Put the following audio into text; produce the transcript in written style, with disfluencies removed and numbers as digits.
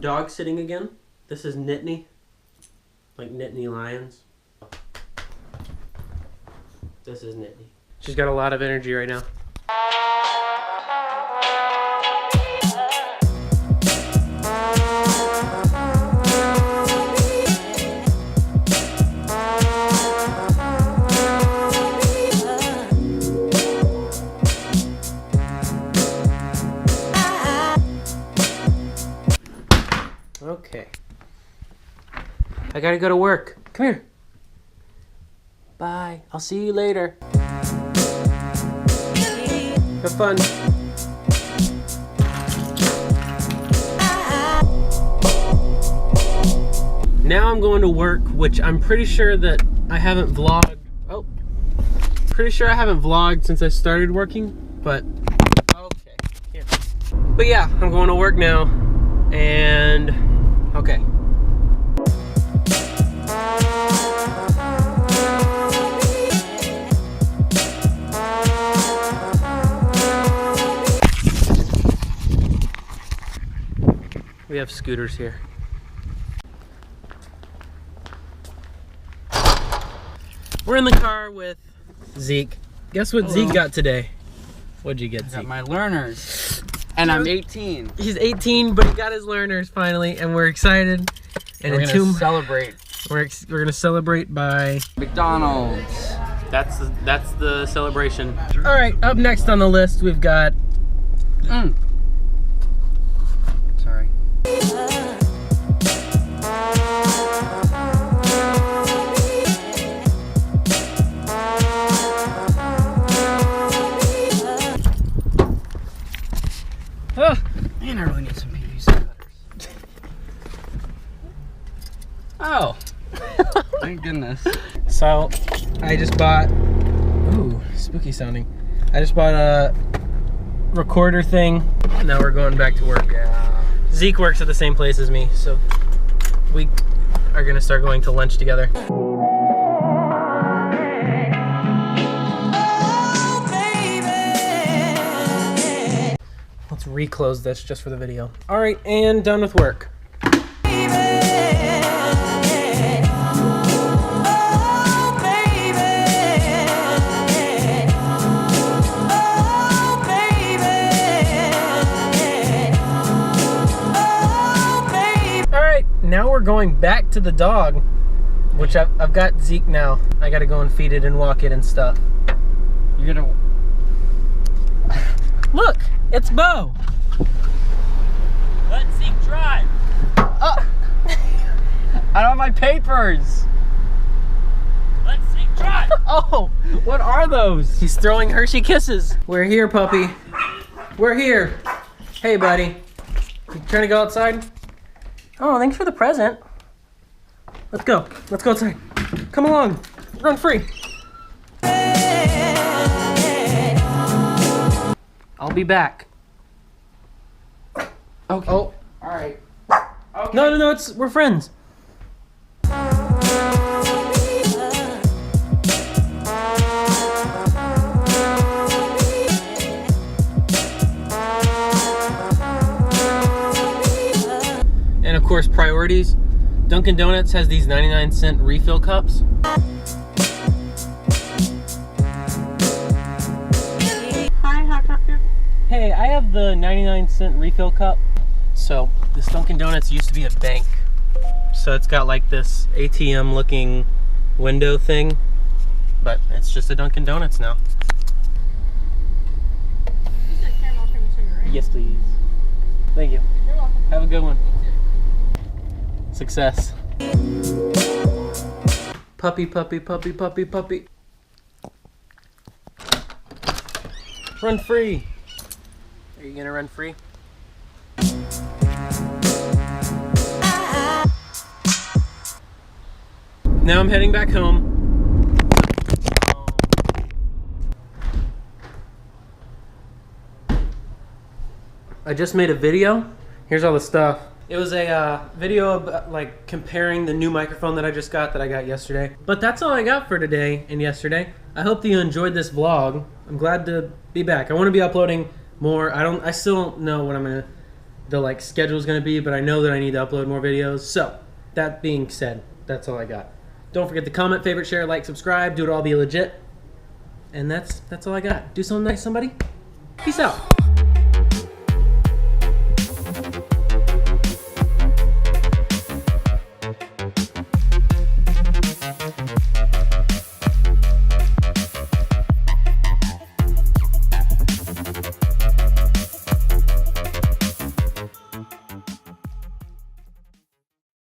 dog sitting again. This is Nittany. Like Nittany Lions. This is Nittany. She's got a lot of energy right now. Okay. I gotta go to work. Come here. Bye. I'll see you later. Have fun. Now I'm going to work, which I'm pretty sure that I haven't vlogged. Oh. Pretty sure I haven't vlogged since I started working, but okay. Yeah. But yeah, I'm going to work now. And okay. We have scooters here. We're in the car with Zeke. Guess what Zeke got today? What'd you get, Zeke? I got my learners. And I'm 18. He's 18, but he got his learners finally, and we're excited. And we're gonna celebrate. We're gonna celebrate by McDonald's. That's the celebration. All right, up next on the list we've got. Sorry. Oh. Man, I really need some PVC cutters. Oh. Thank goodness. So, I just bought, ooh, spooky sounding. I just bought a recorder thing. Now we're going back to work. Yeah. Zeke works at the same place as me, so we are gonna start going to lunch together. Let's reclose this just for the video. All right, and done with work. Now we're going back to the dog, which I've got Zeke now. I gotta go and feed it and walk it and stuff. You're gonna... Look, it's Bo. Let Zeke drive. Oh. I don't have my papers. Let Zeke drive. Oh, what are those? He's throwing Hershey Kisses. We're here, puppy. We're here. Hey, buddy. You trying to go outside? Oh, thanks for the present. Let's go. Let's go outside. Come along. Run free. I'll be back. Okay. Oh. All right. Okay. No, we're friends. And of course, priorities. Dunkin' Donuts has these 99-cent refill cups. Hi, Hot Doctor. Hey, I have the 99-cent refill cup. So this Dunkin' Donuts used to be a bank. So it's got like this ATM looking window thing, but it's just a Dunkin' Donuts now. You said caramel cream and sugar, right? Yes, please. Thank you. You're welcome. Have a good one. Success. Puppy, puppy, puppy, puppy, puppy. Run free. Are you gonna run free? Now I'm heading back home. I just made a video. Here's all the stuff. It was a video of like comparing the new microphone that I just got that I got yesterday. But that's all I got for today and yesterday. I hope that you enjoyed this vlog. I'm glad to be back. I want to be uploading more. I still don't know what I'm gonna the like schedule is going to be, but I know that I need to upload more videos. So that being said, that's all I got. Don't forget to comment, favorite, share, like, subscribe. Do it all, be legit. And that's all I got. Do something nice, somebody. Peace out.